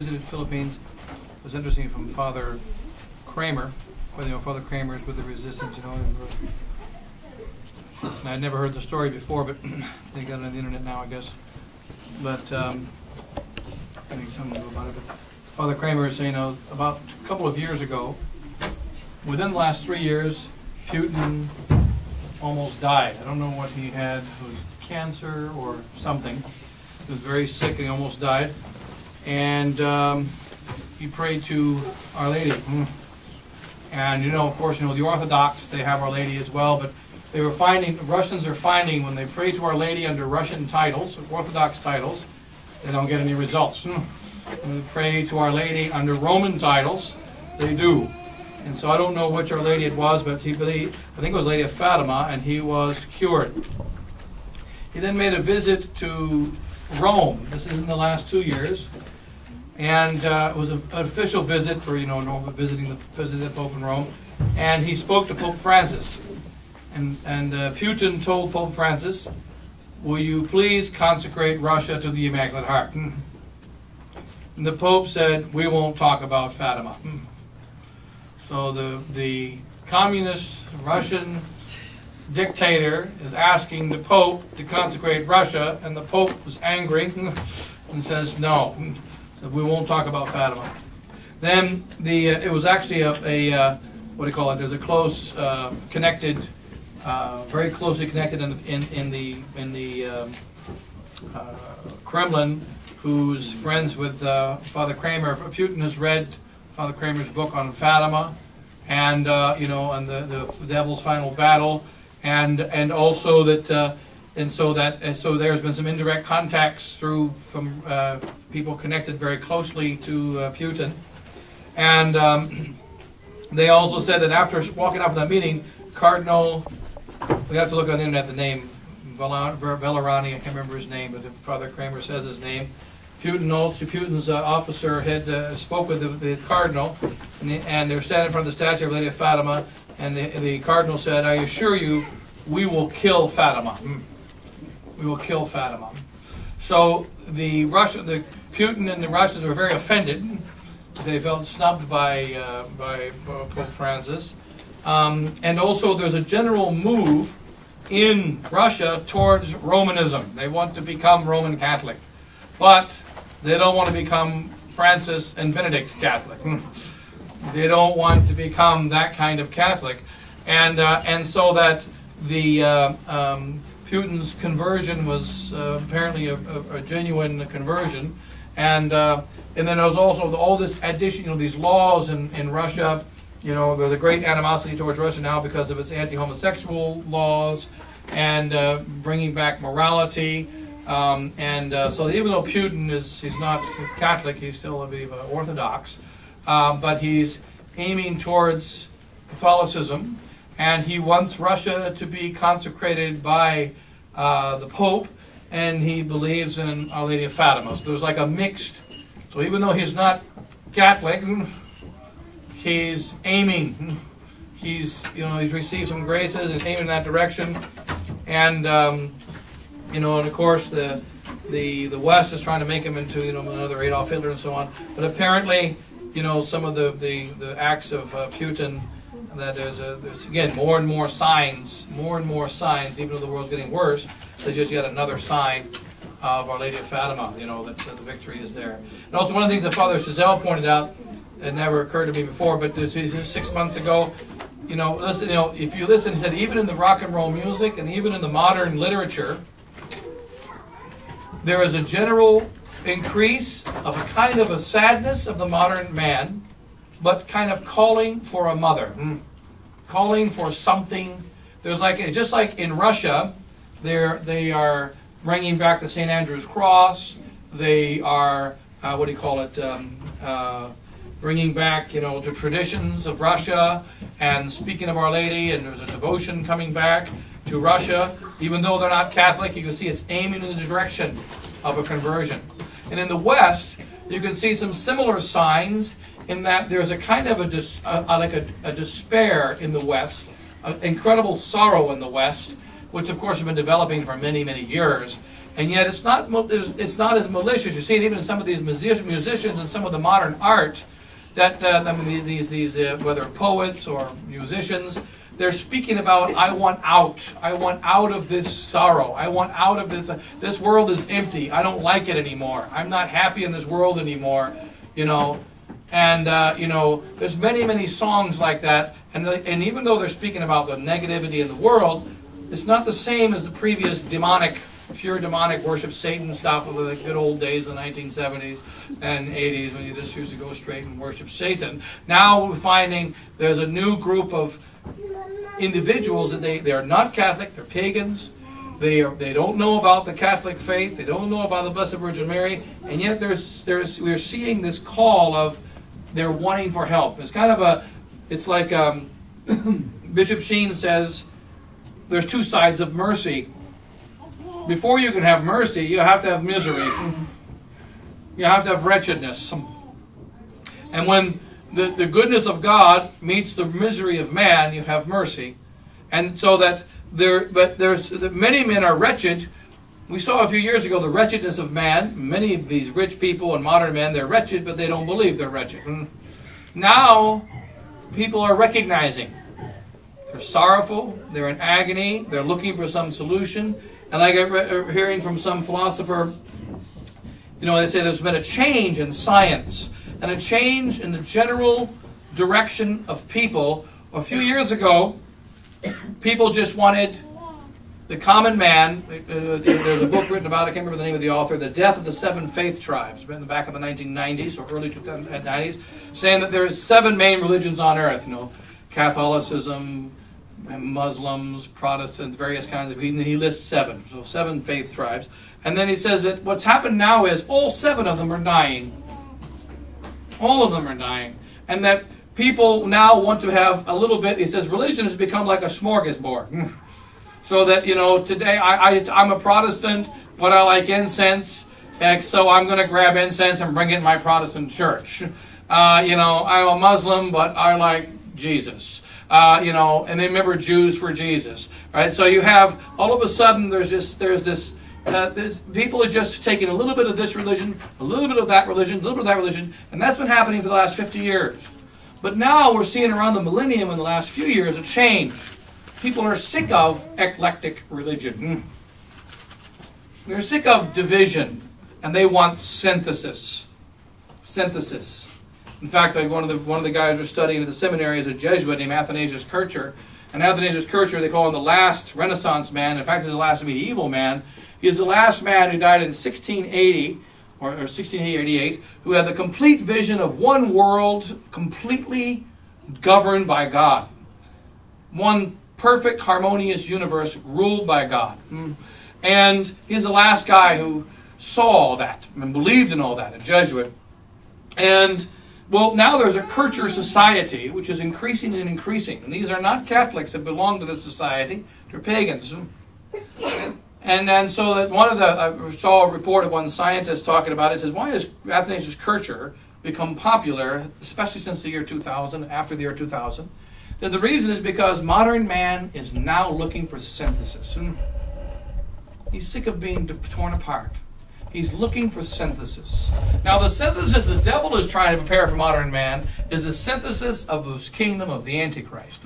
Visited Philippines. It was interesting from Father Kramer. Well, Father Kramer is with the resistance, and I'd never heard the story before, but they got it on the internet now, I guess. But I think something about it. But Father Kramer is saying, about a couple of years ago, within the last 3 years, Putin almost died. I don't know what he had. It was cancer or something. He was very sick and he almost died. And he prayed to Our Lady. And of course, the Orthodox, they have Our Lady as well, but they were finding, the Russians are finding, when they pray to Our Lady under Russian titles, Orthodox titles, they don't get any results. When they pray to Our Lady under Roman titles, they do. And so I don't know which Our Lady it was, but I think it was Lady of Fatima, and he was cured. He then made a visit to Rome. This is in the last 2 years. And it was an official visit for, normal visiting the Pope in Rome. And he spoke to Pope Francis. And Putin told Pope Francis, "Will you please consecrate Russia to the Immaculate Heart?" And the Pope said, "We won't talk about Fatima." So the communist Russian dictator is asking the Pope to consecrate Russia, and the Pope was angry and says, "No. We won't talk about Fatima." Then it was actually a what do you call it? There's a close connected, very closely connected in the Kremlin, who's friends with Father Kramer. Putin has read Father Kramer's book on Fatima, and and the Devil's Final Battle, and also that. So there's been some indirect contacts from people connected very closely to Putin, and they also said that after walking out of that meeting, Cardinal, we have to look on the internet, the name Vellerani, I can't remember his name, but if Father Kramer says his name, Putin's officer had spoke with the Cardinal, and they were standing in front of the statue of Lady of Fatima, and the Cardinal said, "I assure you, we will kill Fatima. We will kill Fatima." So Putin and the Russians were very offended. They felt snubbed by Pope Francis. And also there's a general move in Russia towards Romanism. They want to become Roman Catholic. But they don't want to become Francis and Benedict Catholic. They don't want to become that kind of Catholic. And so that the Putin's conversion was apparently a genuine conversion, and then there was also all this addition, these laws in Russia. There's a great animosity towards Russia now because of its anti-homosexual laws and bringing back morality. So even though Putin he's not Catholic, he's still a bit of Orthodox, but he's aiming towards Catholicism. And he wants Russia to be consecrated by the Pope, and he believes in Our Lady of Fatima. So there's like a mixed. So even though he's not Catholic, he's aiming. He's received some graces. He's aiming in that direction, and and of course the West is trying to make him into another Adolf Hitler and so on. But apparently, some of the acts of Putin. That there's again more and more signs, even though the world's getting worse, there's just yet another sign of Our Lady of Fatima, that the victory is there. And also one of the things that Father Chazelle pointed out, it never occurred to me before, but 6 months ago, listen, if you listen, he said, even in the rock and roll music and even in the modern literature, there is a general increase of a kind of a sadness of the modern man, but kind of calling for a mother, calling for something. There's just like in Russia, they are bringing back the St. Andrew's Cross. They are bringing back the traditions of Russia and speaking of Our Lady. And there's a devotion coming back to Russia, even though they're not Catholic. You can see it's aiming in the direction of a conversion. And in the West, you can see some similar signs, in that there's a kind of a despair in the West, an incredible sorrow in the West, which of course has been developing for many, many years. And yet it's not as malicious. You see it even in some of these musicians and some of the modern art that I mean, these whether poets or musicians, they're speaking about, I want out. I want out of this sorrow. I want out of this. This world is empty. I don't like it anymore. I'm not happy in this world anymore. You know, and you know, there's many songs like that. And even though they're speaking about the negativity in the world, it's not the same as the previous pure demonic worship Satan stuff of the good old days in the 1970s and 80s when you just used to go straight and worship Satan. Now we're finding there's a new group of individuals that they are not Catholic, they're pagans, they don't know about the Catholic faith, they don't know about the Blessed Virgin Mary, and yet we're seeing this call of they're wanting for help. It's kind of it's like Bishop Sheen says, there's two sides of mercy. Before you can have mercy, you have to have misery. You have to have wretchedness. And when the goodness of God meets the misery of man, you have mercy. And so that many men are wretched. We saw a few years ago the wretchedness of man. Many of these rich people and modern men, they're wretched, but they don't believe they're wretched. Now, people are recognizing. They're sorrowful, they're in agony, they're looking for some solution. And I get hearing from some philosopher, you know, they say there's been a change in science and a change in the general direction of people. A few years ago, people just wanted the common man. There's a book written about, I can't remember the name of the author, The Death of the Seven Faith Tribes, written back in the 1990s or early 2090s, saying that there's 7 main religions on earth, you know, Catholicism, Muslims, Protestants, various kinds of, he lists 7, so 7 faith tribes. And then he says that what's happened now is all 7 of them are dying. All of them are dying. And that people now want to have a little bit, he says, religion has become like a smorgasbord. So that, you know, today I'm a Protestant, but I like incense, so I'm going to grab incense and bring it in my Protestant church. You know, I'm a Muslim, but I like Jesus. You know, and they remember Jews for Jesus, right? So you have, all of a sudden, there's this people are just taking a little bit of this religion, a little bit of that religion, a little bit of that religion, and that's been happening for the last 50 years. But now we're seeing around the millennium in the last few years a change. People are sick of eclectic religion. They're sick of division, and they want synthesis. Synthesis. In fact, one of the guys we're studying at the seminary is a Jesuit named Athanasius Kircher. And Athanasius Kircher, they call him the last Renaissance man. In fact, he's the last medieval man. He's the last man who died in 1680 or 1688, who had the complete vision of one world completely governed by God. One perfect, harmonious universe ruled by God. And he's the last guy who saw all that and believed in all that, a Jesuit. And well, now there's a Kircher society, which is increasing and increasing. And these are not Catholics that belong to this society. They're pagans. And so that I saw a report of one scientist talking about it. It says, why has Athanasius Kircher become popular, especially since the year 2000, after the year 2000? That the reason is because modern man is now looking for synthesis. He's sick of being torn apart. He's looking for synthesis. Now the synthesis the devil is trying to prepare for modern man is the synthesis of the kingdom of the Antichrist.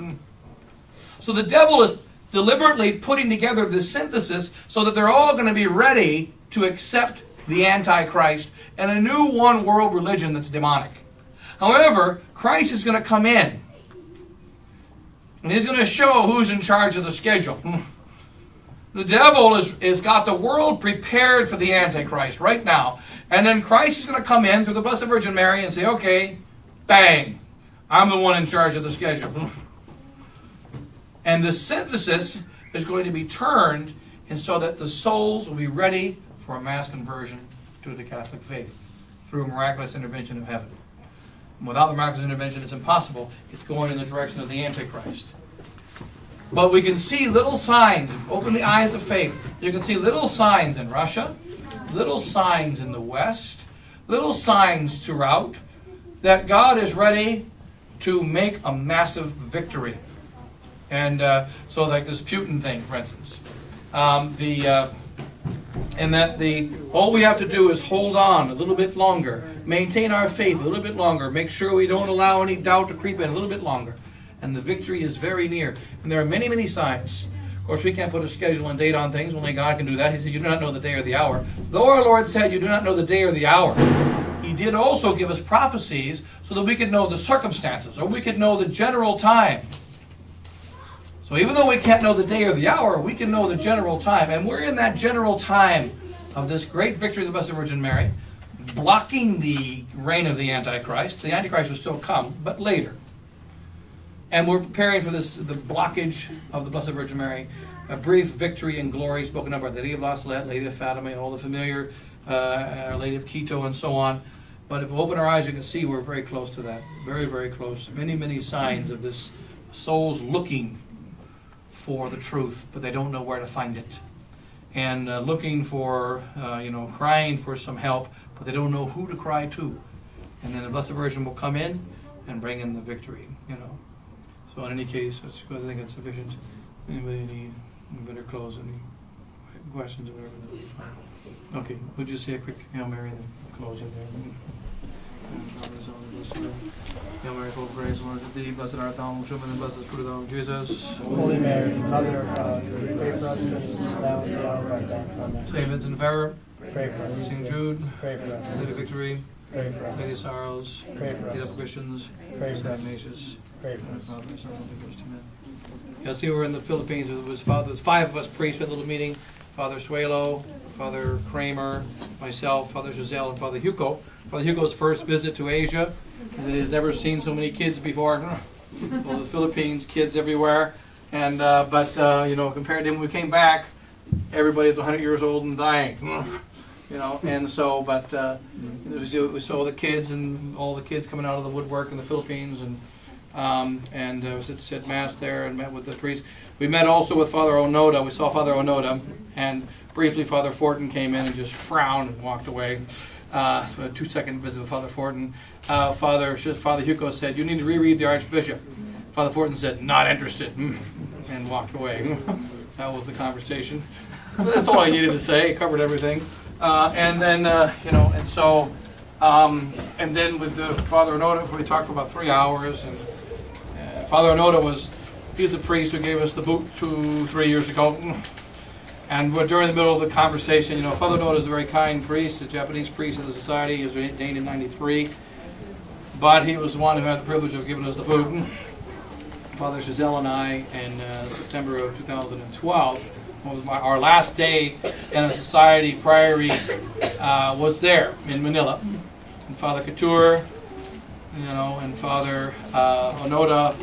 So the devil is deliberately putting together this synthesis so that they're all going to be ready to accept the Antichrist and a new one world religion that's demonic. However, Christ is going to come in. And he's going to show who's in charge of the schedule. The devil has got the world prepared for the Antichrist right now. And then Christ is going to come in through the Blessed Virgin Mary and say, okay, bang, I'm the one in charge of the schedule. And the synthesis is going to be turned and so that the souls will be ready for a mass conversion to the Catholic faith through a miraculous intervention of heaven. Without the miraculous intervention, it's impossible. It's going in the direction of the Antichrist. But we can see little signs. Open the eyes of faith. You can see little signs in Russia, little signs in the West, little signs throughout that God is ready to make a massive victory. And so like this Putin thing, for instance. And that all we have to do is hold on a little bit longer, maintain our faith a little bit longer, make sure we don't allow any doubt to creep in a little bit longer. And the victory is very near. And there are many, many signs. Of course, we can't put a schedule and date on things. Only God can do that. He said, you do not know the day or the hour. Though our Lord said, you do not know the day or the hour, He did also give us prophecies so that we could know the circumstances, or we could know the general time. So even though we can't know the day or the hour, we can know the general time. And we're in that general time of this great victory of the Blessed Virgin Mary, blocking the reign of the Antichrist. The Antichrist will still come, but later. And we're preparing for this, the blockage of the Blessed Virgin Mary. A brief victory and glory spoken of by the Lady of La Salette, Lady of Fatima, all the familiar, Our Lady of Quito, and so on. But if we open our eyes, you can see we're very close to that. Very, very close. Many, many signs of this souls looking for the truth, but they don't know where to find it. And looking for, crying for some help, but they don't know who to cry to. And then the Blessed Virgin will come in and bring in the victory, So in any case, I think it's sufficient. Anybody need, we better close. Any questions or whatever? That'll be fine. Okay, would you say a quick Hail Mary and then close it there? Hail Mary, full of grace, the Lord is with thee. Blessed art thou amongst women, and blessed is the fruit of thy womb, Jesus. Holy Mary, Mother of God, pray for us sinners, now and at the hour of our death. Amen. Saint Vincent de Ferrer, Pray for us. St. Jude, Pray for us. Lady of Victory, Pray for us. Lady of Sorrows, Pray for Lady us. of Christians, Pray for Saint us. Ignatius. Pray for us. Father, Son, Holy Ghost, amen. Yeah, see, we're in the Philippines. There's 5 of us priests. We had a little meeting. Father Suelo, Father Kramer, myself, Father Giselle, and Father Hugo. Father Hugo's first visit to Asia. And he's never seen so many kids before. Well, the Philippines, kids everywhere. And compared to him, when we came back, everybody's 100 years old and dying. And so, we saw the kids and all the kids coming out of the woodwork in the Philippines, and said Mass there and met with the priest. We met also with Father Onoda. We saw Father Onoda, and briefly Father Fortin came in and just frowned and walked away. So a 2-second visit with Father Fortin. Father Hugo said, you need to reread the Archbishop. Father Fortin said, not interested, and walked away. That was the conversation. That's all I needed to say. It covered everything. And then with the Father Onoda, we talked for about 3 hours. And Father Onoda he's a priest who gave us the boot 2-3 years ago. And during the middle of the conversation, Father Onoda is a very kind priest, a Japanese priest of the society. He was ordained in '93. But he was the one who had the privilege of giving us the boot. Father Giselle and I, in September of 2012, was our last day in a society priory, was there in Manila. And Father Couture, and Father Onoda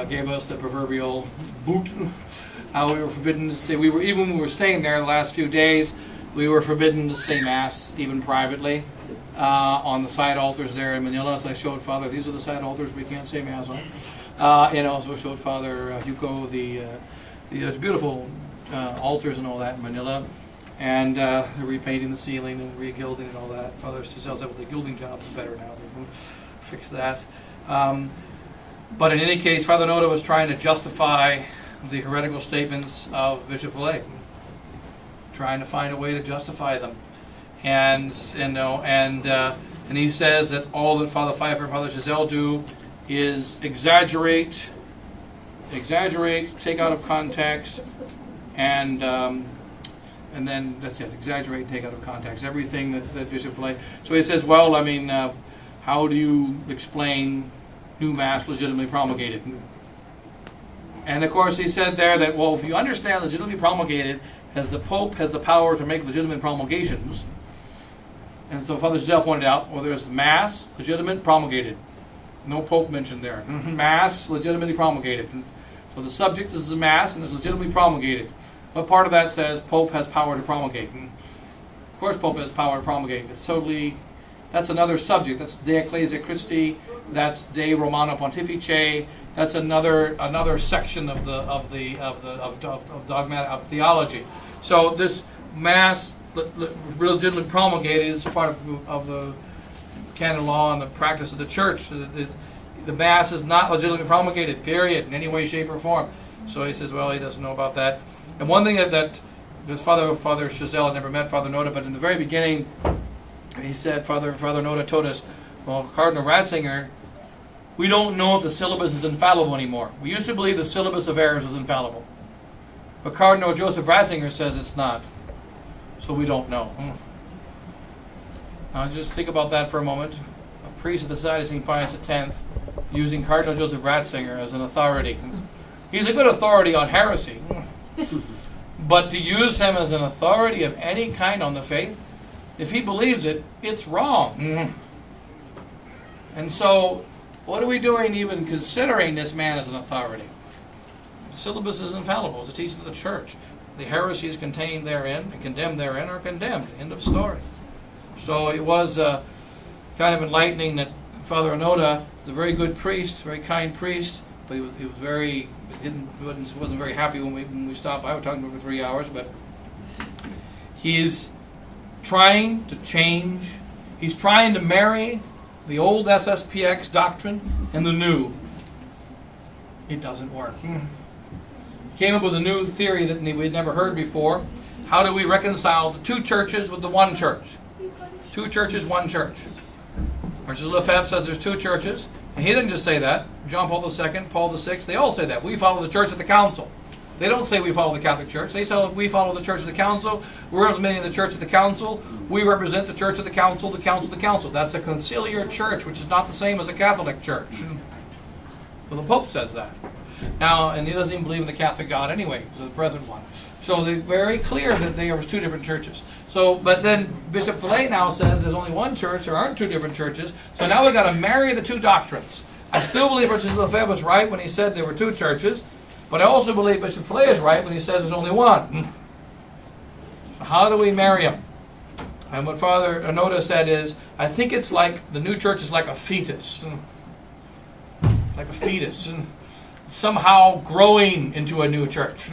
gave us the proverbial boot. We were forbidden to say, even when we were staying there the last few days, we were forbidden to say Mass, even privately, on the side altars there in Manila. So I showed Father, these are the side altars we can't say Mass on. And also showed Father Hugo the beautiful altars and all that in Manila. And they're repainting the ceiling and re-gilding and all that. Father Giselle said, well, the gilding job is better now. They fix that. But in any case, Father Onoda was trying to justify the heretical statements of Bishop Villay, trying to find a way to justify them, and he says that all that Father Pfeiffer and Father Giselle do is exaggerate, take out of context, and then that's it. Exaggerate, take out of context everything that Bishop Villay. So he says, well, how do you explain new Mass legitimately promulgated? And of course he said there that, well, if you understand legitimately promulgated as the Pope has the power to make legitimate promulgations, and so Father Giselle pointed out, well, there's Mass, legitimate, promulgated. No Pope mentioned there. Mass, legitimately promulgated. So the subject is the Mass and it's legitimately promulgated. What part of that says Pope has power to promulgate? Of course Pope has power to promulgate. That's another subject. That's De Ecclesia Christi. That's De Romano Pontifice. That's another section of dogmatic of theology. So this Mass legitimately promulgated is part of the canon law and the practice of the Church. The Mass is not legitimately promulgated, period, in any way, shape, or form. So he says, well, he doesn't know about that. And one thing that Because Father Chazelle had never met Father Noda, but in the very beginning, he said, Father Noda told us, well, Cardinal Ratzinger, we don't know if the syllabus is infallible anymore. We used to believe the syllabus of errors was infallible. But Cardinal Joseph Ratzinger says it's not. So we don't know. Now just think about that for a moment. A priest of the Society of St. Pius X using Cardinal Joseph Ratzinger as an authority. He's a good authority on heresy. But to use him as an authority of any kind on the faith, if he believes it, it's wrong. And so, what are we doing even considering this man as an authority? The syllabus is infallible. It's a teaching of the Church. The heresies contained therein and condemned therein are condemned. End of story. So it was kind of enlightening that Father Onoda is a very good priest, very kind priest, but he was very wasn't very happy when we stopped by. We were talking to him for 3 hours, but he's trying to change. He's trying to marry the old SSPX doctrine and the new. It doesn't work. He came up with a new theory that we'd never heard before. How do we reconcile the two churches with the one church? Two churches, one church. Archbishop Lefebvre says there's two churches. And he didn't just say that. John Paul II, Paul VI, they all say that. We follow the Church of the Council. They don't say we follow the Catholic Church. They say we follow the Church of the Council. We're implementing the Church of the Council. We represent the Church of the Council, the Council of the Council. That's a conciliar church, which is not the same as a Catholic church. Well, the Pope says that. Now, and he doesn't even believe in the Catholic God anyway, the present one. So they're very clear that there was two different churches. So, but then Bishop Fillet now says there's only one church, there aren't two different churches. So now we've got to marry the two doctrines. I still believe Bishop Lefebvre was right when he said there were two churches, but I also believe Bishop Fillet is right when he says there's only one. So how do we marry them? And what Father Onoda said is, I think it's like the new church is like a fetus. Like a fetus. Somehow growing into a new church.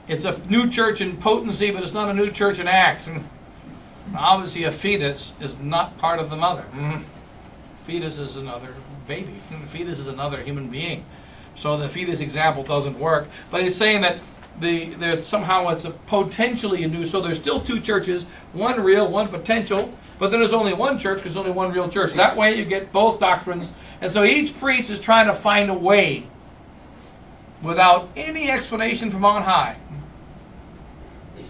It's a new church in potency, but it's not a new church in act. Obviously, a fetus is not part of the mother. Fetus is another baby. Fetus is another human being. So the fetus example doesn't work. But he's saying that there's somehow it's a potentially a new. So there's still two churches, one real, one potential. But then there's only one church because there's only one real church. That way you get both doctrines. And so each priest is trying to find a way without any explanation from on high.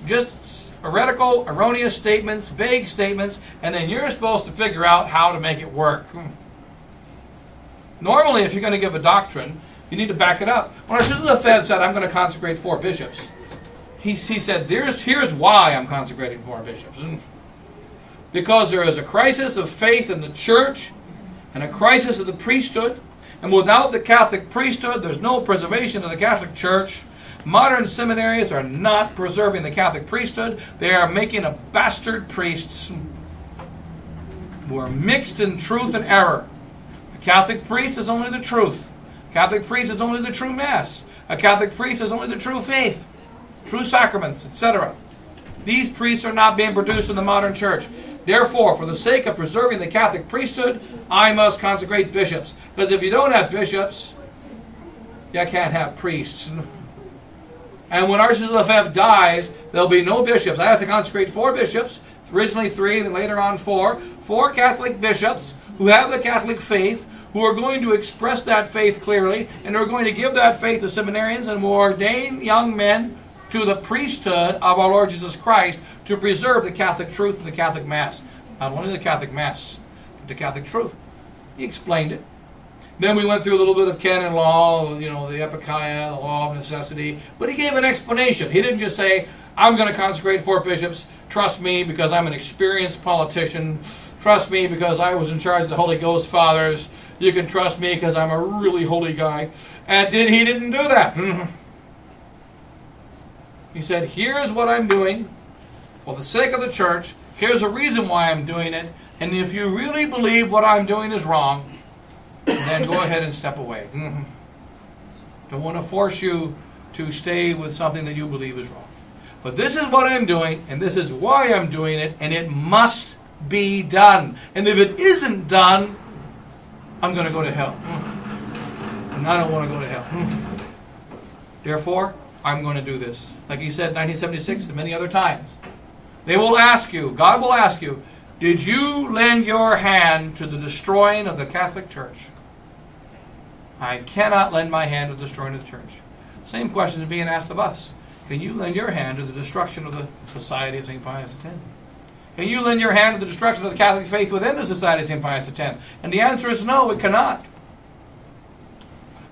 Just heretical, erroneous statements, vague statements, and then you're supposed to figure out how to make it work. Normally, if you're going to give a doctrine, you need to back it up. When Archbishop Lefebvre said, I'm going to consecrate 4 bishops, he said, here's why I'm consecrating 4 bishops. Because there is a crisis of faith in the church and a crisis of the priesthood, and without the Catholic priesthood, there's no preservation of the Catholic Church. Modern seminaries are not preserving the Catholic priesthood. They are making a bastard priests who are mixed in truth and error. A Catholic priest is only the truth. A Catholic priest is only the true Mass. A Catholic priest is only the true faith, true sacraments, etc. These priests are not being produced in the modern church. Therefore, for the sake of preserving the Catholic priesthood, I must consecrate bishops. Because if you don't have bishops, you can't have priests. And when Archbishop Lefebvre dies, there'll be no bishops. I have to consecrate 4 bishops, originally 3, then later on 4. 4 Catholic bishops who have the Catholic faith, who are going to express that faith clearly, and are going to give that faith to seminarians and will ordain young men to the priesthood of our Lord Jesus Christ to preserve the Catholic truth and the Catholic Mass. Not only the Catholic Mass, but the Catholic truth. He explained it. Then we went through a little bit of canon law, the Epikeia, the law of necessity. But he gave an explanation. He didn't just say, I'm going to consecrate 4 bishops. Trust me because I'm an experienced politician. Trust me because I was in charge of the Holy Ghost Fathers. You can trust me because I'm a really holy guy. And he didn't do that. He said, here's what I'm doing for the sake of the church. Here's a reason why I'm doing it. And if you really believe what I'm doing is wrong, then go ahead and step away. Don't want to force you to stay with something that you believe is wrong. But this is what I'm doing, and this is why I'm doing it, and it must be done. And if it isn't done, I'm going to go to hell. And I don't want to go to hell. Therefore, I'm going to do this. Like he said in 1976 and many other times. They will ask you, God will ask you, did you lend your hand to the destroying of the Catholic Church? I cannot lend my hand to the destroying of the church. Same question is being asked of us. Can you lend your hand to the destruction of the Society of St. Pius X? Can you lend your hand to the destruction of the Catholic faith within the Society of St. Pius X? And the answer is no, it cannot.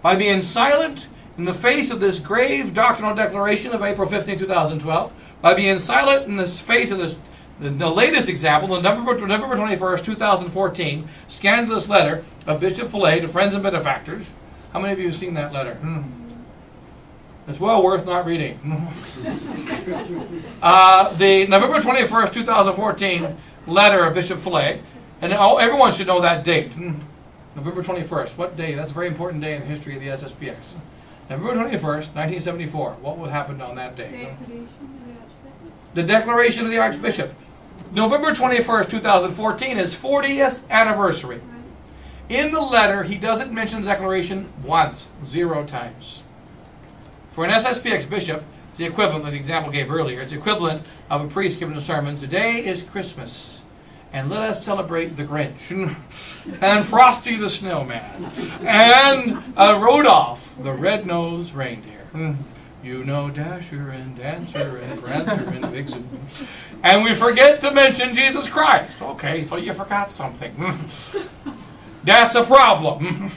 By being silent in the face of this grave doctrinal declaration of April 15, 2012, by being silent in the face of this, the latest example, the November 21st, 2014, scandalous letter of Bishop Fillet to friends and benefactors. How many of you have seen that letter? It's well worth not reading. The November 21st, 2014 letter of Bishop Fillet, and everyone should know that date. November 21st. What day? That's a very important day in the history of the SSPX. November 21st, 1974. What happened on that day? The Declaration of the Archbishop. November 21st, 2014 is 40th anniversary. In the letter, he doesn't mention the Declaration once, 0 times. For an SSPX bishop, it's the equivalent, the example I gave earlier, it's the equivalent of a priest giving a sermon. Today is Christmas, and let us celebrate the Grinch, and Frosty the Snowman, and Rudolph, the red-nosed reindeer. You know Dasher and Dancer and Prancer and Vixen. And we forget to mention Jesus Christ. Okay, so you forgot something. That's a problem.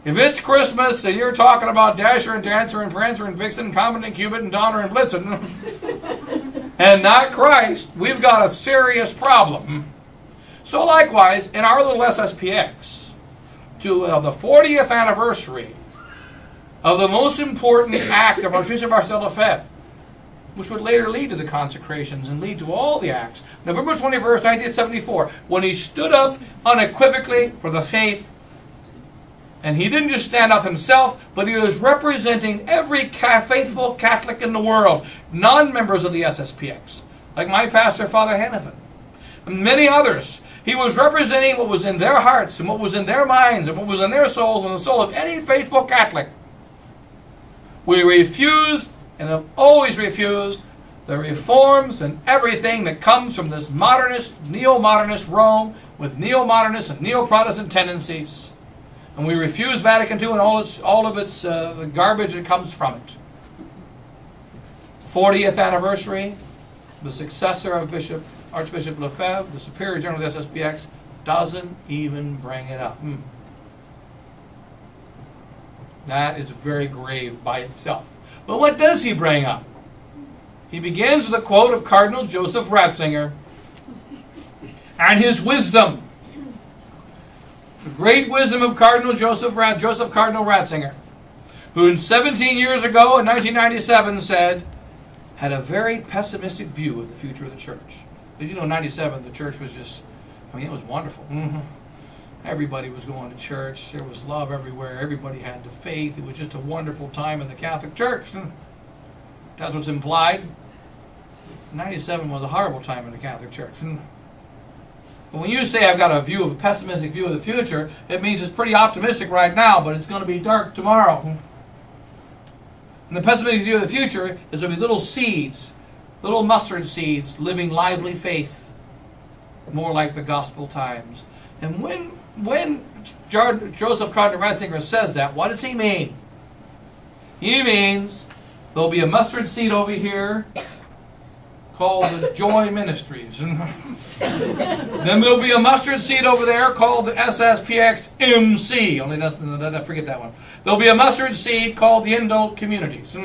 If it's Christmas and you're talking about Dasher and Dancer and Prancer and Vixen, Comet and Cupid and Donner and Blitzen, and not Christ, we've got a serious problem. So likewise, in our little SSPX, to the 40th anniversary of the most important act of Archbishop Marcel Lefebvre, which would later lead to the consecrations and lead to all the acts, November 21st, 1974, when he stood up unequivocally for the faith. And he didn't just stand up himself, but he was representing every faithful Catholic in the world, non-members of the SSPX, like my pastor, Father Hannafin, and many others. He was representing what was in their hearts and what was in their minds and what was in their souls and the soul of any faithful Catholic. We refused and have always refused the reforms and everything that comes from this modernist, neo-modernist Rome with neo-modernist and neo-Protestant tendencies. And we refuse Vatican II and all of its the garbage that comes from it. 40th anniversary, the successor of Archbishop Lefebvre, the Superior General of the SSPX, doesn't even bring it up. That is very grave by itself. But what does he bring up? He begins with a quote of Cardinal Joseph Ratzinger and his wisdom. The great wisdom of Cardinal Joseph Cardinal Ratzinger, who 17 years ago in 1997 said, had a very pessimistic view of the future of the church. Because you know, in 97, the church was just, it was wonderful. Everybody was going to church. There was love everywhere. Everybody had the faith. It was just a wonderful time in the Catholic Church. That's what's implied. 97 was a horrible time in the Catholic Church. But when you say I've got a pessimistic view of the future, it means it's pretty optimistic right now, but it's going to be dark tomorrow. And the pessimistic view of the future is there'll be little seeds, little mustard seeds, living lively faith, more like the gospel times. And when Joseph Cardinal Ratzinger says that, what does he mean? He means there'll be a mustard seed over here called the Joy Ministries. Then there'll be a mustard seed over there called the SSPX MC. Only forget that one. There'll be a mustard seed called the Indult Communities.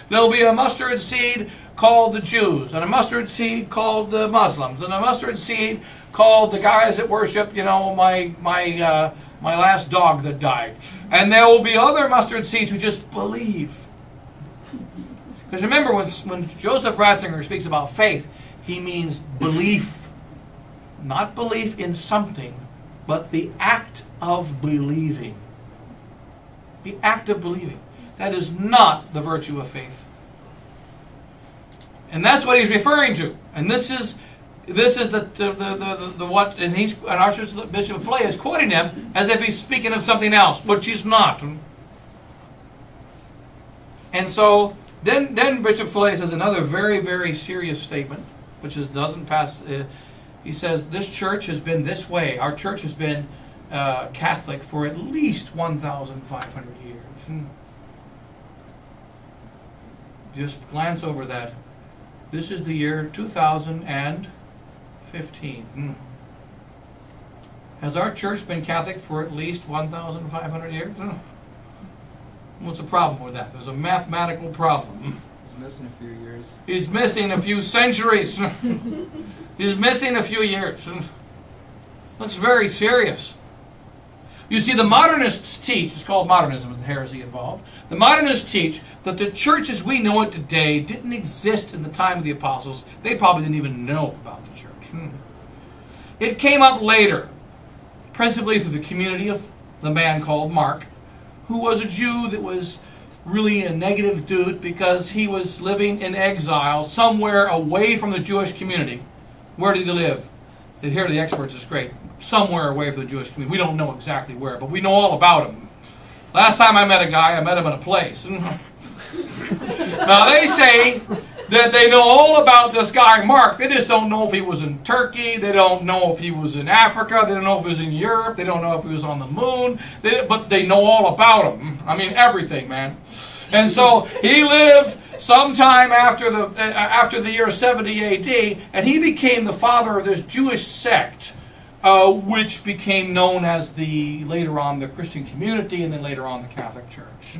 There'll be a mustard seed called the Jews, and a mustard seed called the Muslims, and a mustard seed called the guys that worship, my last dog that died. And there will be other mustard seeds who just believe. Because remember, when Joseph Ratzinger speaks about faith, he means belief. Not belief in something, but the act of believing. The act of believing. That is not the virtue of faith. And that's what he's referring to. And this is the what, and Archbishop Fillet is quoting him as if he's speaking of something else, but he's not. And so Then Bishop Fillet says another very, very serious statement, which doesn't pass. He says, this church has been this way. Our church has been Catholic for at least 1,500 years. Just glance over that. This is the year 2015. Has our church been Catholic for at least 1,500 years? What's the problem with that? There's a mathematical problem. He's missing a few years. He's missing a few centuries. He's missing a few years. That's very serious. You see, the modernists teach, it's called modernism with the heresy involved, the modernists teach that the church as we know it today didn't exist in the time of the apostles. They probably didn't even know about the church. It came up later, principally through the community of the man called Mark, who was a Jew that was really a negative dude because he was living in exile somewhere away from the Jewish community. Where did he live? Here the experts is great. Somewhere away from the Jewish community. We don't know exactly where, but we know all about him. Last time I met a guy, I met him in a place. Now they say that they know all about this guy Mark. They just don't know if he was in Turkey. They don't know if he was in Africa. They don't know if he was in Europe. They don't know if he was on the moon. But they know all about him. I mean, everything, man. And so he lived sometime after the year 70 A.D., and he became the father of this Jewish sect, which became known as later on the Christian community, and then later on the Catholic Church.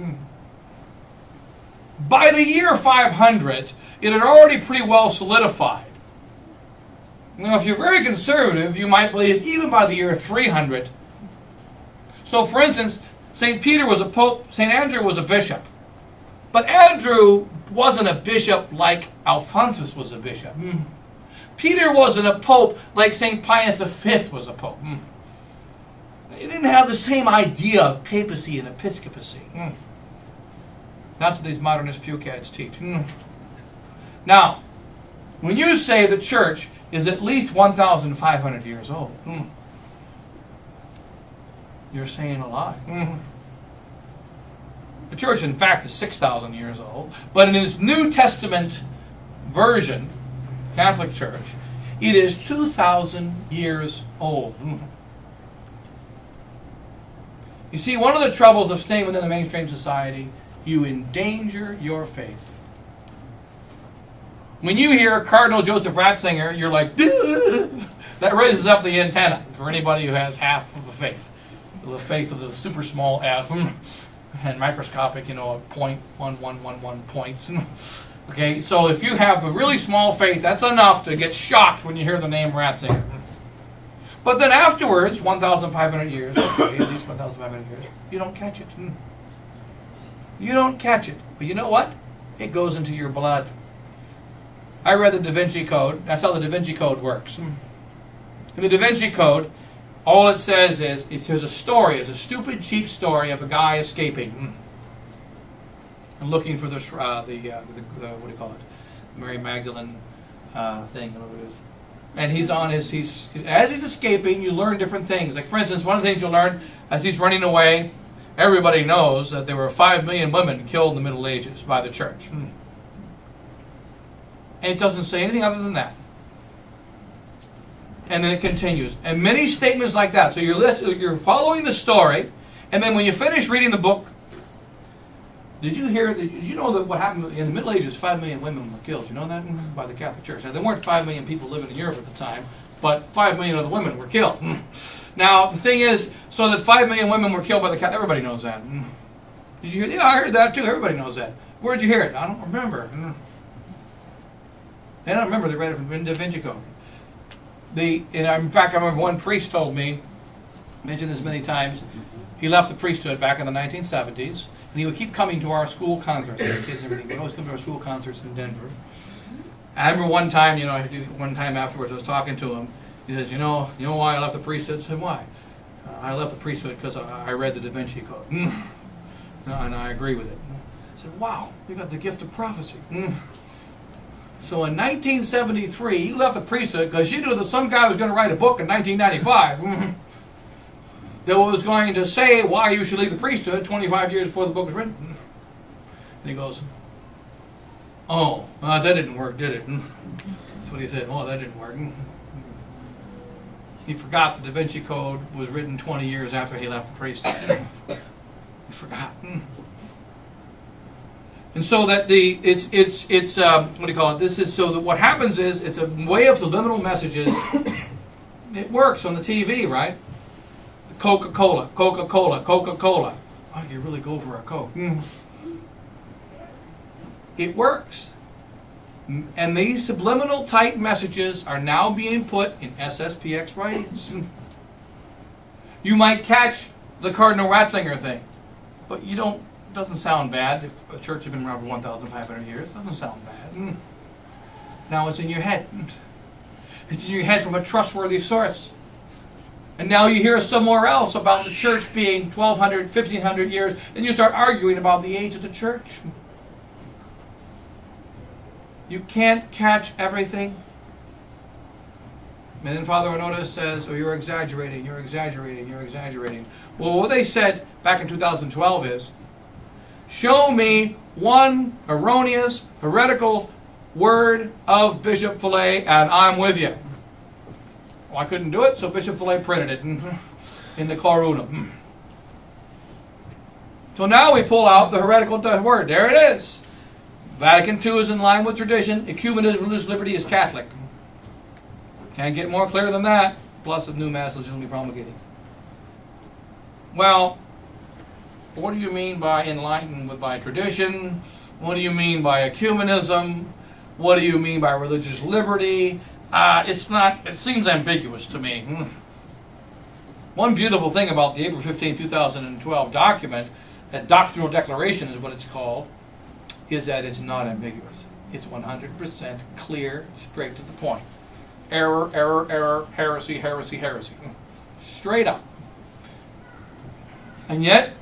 By the year 500, it had already pretty well solidified. Now, if you're very conservative, you might believe even by the year 300. So, for instance, St. Peter was a pope, St. Andrew was a bishop. But Andrew wasn't a bishop like Alphonsus was a bishop. Peter wasn't a pope like St. Pius V was a pope. He didn't have the same idea of papacy and episcopacy. That's what these modernist pukeheads teach. Now, when you say the church is at least 1,500 years old, you're saying a lie. The church, in fact, is 6,000 years old. But in its New Testament version, Catholic Church, it is 2,000 years old. You see, one of the troubles of staying within the mainstream society, you endanger your faith. When you hear Cardinal Joseph Ratzinger, you're like, duh! That raises up the antenna for anybody who has half of the faith of the super small f, and microscopic, 0.1111 points. Okay, so if you have a really small faith, that's enough to get shocked when you hear the name Ratzinger. But then afterwards, 1,500 years, okay, at least 1,500 years, you don't catch it. You don't catch it. But you know what? It goes into your blood. I read the Da Vinci Code. That's how the Da Vinci Code works. In the Da Vinci Code, all it says is, here's a story. It's a stupid, cheap story of a guy escaping and looking for what do you call it? Mary Magdalene thing, whatever it is. And he's on as he's escaping, you learn different things. Like, for instance, one of the things you'll learn as he's running away, everybody knows that there were 5 million women killed in the Middle Ages by the church. And it doesn't say anything other than that. And then it continues. And many statements like that. So you're following the story, and then when you finish reading the book, did you know that what happened in the Middle Ages, 5 million women were killed? You know that? By the Catholic Church. Now, there weren't 5 million people living in Europe at the time, but 5 million of the women were killed. Now, the thing is, so that 5 million women were killed by the Catholic, everybody knows that. Did you hear that? Yeah, I heard that too. Everybody knows that. Where did you hear it? I don't remember. I don't remember. They read it from the Da Vinci Code. In fact, I remember one priest told me, mentioned this many times, he left the priesthood back in the 1970s, and he would keep coming to our school concerts. The kids and everything would always come to our school concerts in Denver. I remember one time, one time afterwards, I was talking to him. He says, you know why I left the priesthood? I said, why? I left the priesthood because I read the Da Vinci Code. And I agree with it. I said, wow, you got the gift of prophecy. So in 1973, you left the priesthood because you knew that some guy was going to write a book in 1995 that was going to say why you should leave the priesthood 25 years before the book was written. And he goes, Oh, that didn't work, did it? That's what he said. Oh, that didn't work. He forgot the Da Vinci Code was written 20 years after he left the priesthood. He forgot. And so that it's what do you call it? This is so that what happens is it's a way of subliminal messages. It works on the TV, right? Coca-Cola, Coca-Cola, Coca-Cola. Oh, you really go for a Coke. It works. And these subliminal type messages are now being put in SSPX writings. You might catch the Cardinal Ratzinger thing, but you don't. It doesn't sound bad. If a church has been around for 1,500 years, it doesn't sound bad. Now it's in your head. It's in your head from a trustworthy source. And now you hear somewhere else about the church being 1,200, 1,500 years, and you start arguing about the age of the church. You can't catch everything. And then Father Onoda says, oh, you're exaggerating, you're exaggerating, you're exaggerating. Well, what they said back in 2012 is, show me one erroneous, heretical word of Bishop Fillet, and I'm with you. Well, I couldn't do it, so Bishop Fillet printed it in the Claruna. So now we pull out the heretical word. There it is. Vatican II is in line with tradition. Ecumenism, religious liberty is Catholic. Can't get more clear than that. Plus the new mass legitimately promulgating. Well, what do you mean by enlightened by tradition? What do you mean by ecumenism? What do you mean by religious liberty? It's not. It seems ambiguous to me. One beautiful thing about the April 15, 2012 document, a doctrinal declaration is what it's called, is that it's not ambiguous. It's 100% clear, straight to the point. Error, error, error, heresy, heresy, heresy. Straight up. And yet,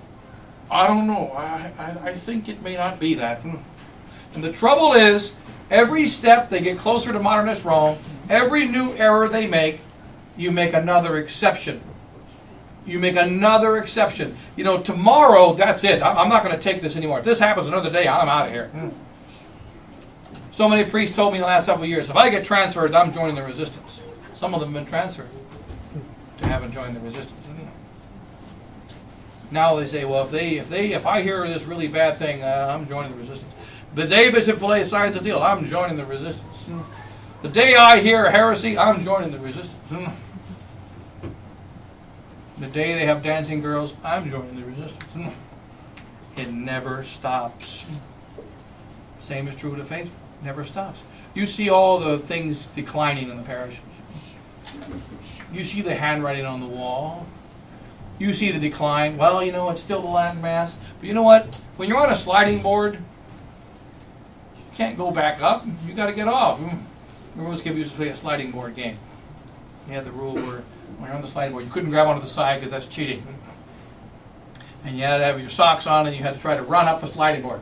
I don't know. I think it may not be that. And the trouble is, every step they get closer to modernist Rome, every new error they make, you make another exception. You make another exception. You know, tomorrow, that's it. I'm not going to take this anymore. If this happens another day, I'm out of here. So many priests told me in the last several years, if I get transferred, I'm joining the resistance. Some of them have been transferred to haven't joined the resistance. Now they say, well, if I hear this really bad thing, I'm joining the resistance. The day Bishop Fillet signs a deal, I'm joining the resistance. The day I hear a heresy, I'm joining the resistance. The day they have dancing girls, I'm joining the resistance. It never stops. Same is true with the faithful. Never stops. You see all the things declining in the parishes. You see the handwriting on the wall. You see the decline. Well, you know, it's still the Latin Mass. But you know what? When you're on a sliding board, you can't go back up. You got to get off. Remember, we used to play a sliding board game. You had the rule where when you're on the sliding board, you couldn't grab onto the side because that's cheating. And you had to have your socks on, and you had to try to run up the sliding board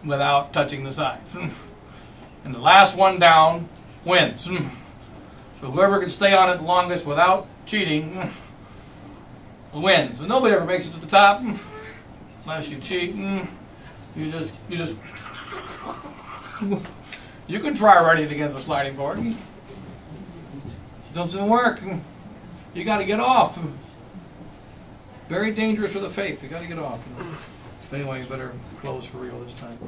without touching the side. And the last one down wins. So whoever can stay on it the longest without cheating wins. But nobody ever makes it to the top unless you cheat. You just you can try running against a sliding board. It doesn't work. You got to get off. Very dangerous for the faith. You got to get off. Anyway, you better close for real this time.